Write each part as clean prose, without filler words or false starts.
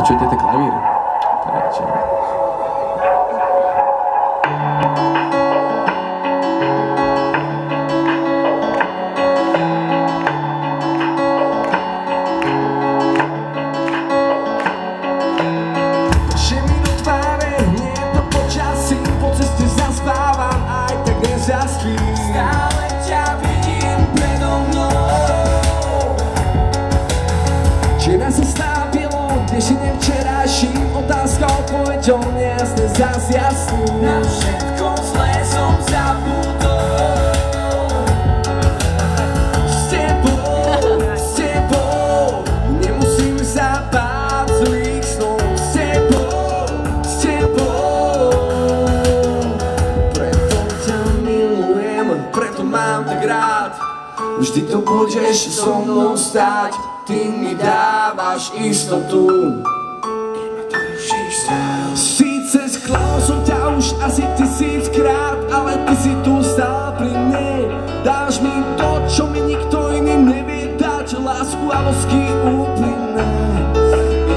Počujete ten klavír? Prečo? Stále ťa vidím predo mnou. Včera sa stápilo, dnešine včerajším. Otázka odpoveďou nejasne zas jasný. Na všetko zlé som zabudol. S tebou nemusím sa báť zlých snov. S tebou preto ťa milujem, preto mám tak rád. Vždy to budeš so mnou stáť, ty mi dávaš istotu. Síce sklal som ťa už asi 1000-krát, ale ty si tu stál pri mne. Dáš mi to, čo mi nikto iný nevie dať, lásku a losky úplné.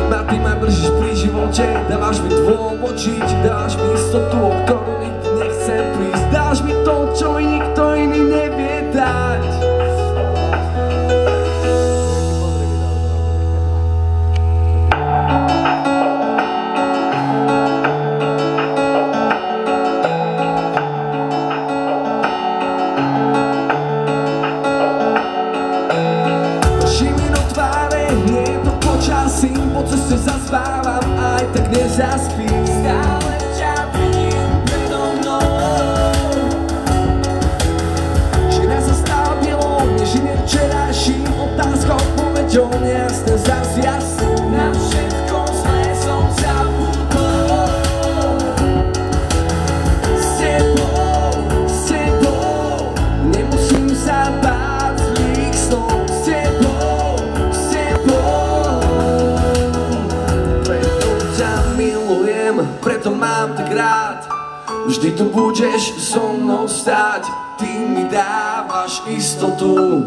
Iba ty ma držíš pri živote, dávaš mi dôvod žiť, dáš mi istotu, o ktorú nikdy nechcem prísť. Dáš mi to, čo mi nikto iný nevie dať. Po ceste zaspávam, aj tak nezaspím. Stále ťa vidím predo mnou. Včera sa stápilo, nežine včerajším. Otázka odpoveďou nejasne zas jasný. Na všetko zlé som zabudol. S tebou nemusím sa báť zlých snov. S tebou preto mám tak rád. Vždy tu budeš so mnou stáť, ty mi dávaš istotu.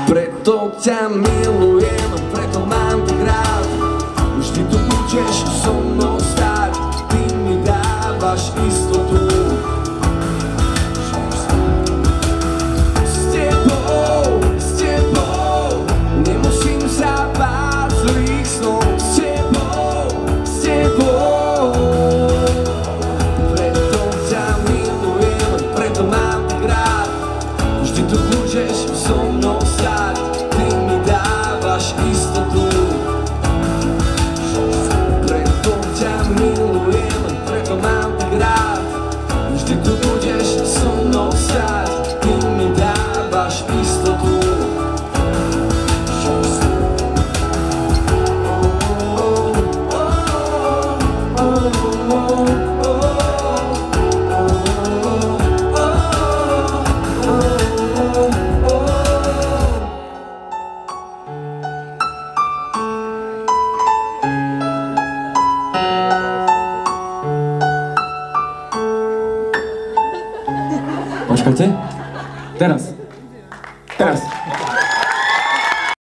Preto ťa milujem, preto mám tak rád. Vždy tu budeš so mnou stáť, ty mi dávaš istotu. S tebou nemusím sa báť zlých snov. Preto ťa milujem, preto mám tak rád. Vždy tu budeš so mnou stáť, ty mi dávaš istotu. Preto ťa milujem, preto mám tak rád. Vždy tu budeš so mnou stáť, ty mi dávaš istotu. Počkajte. Teraz.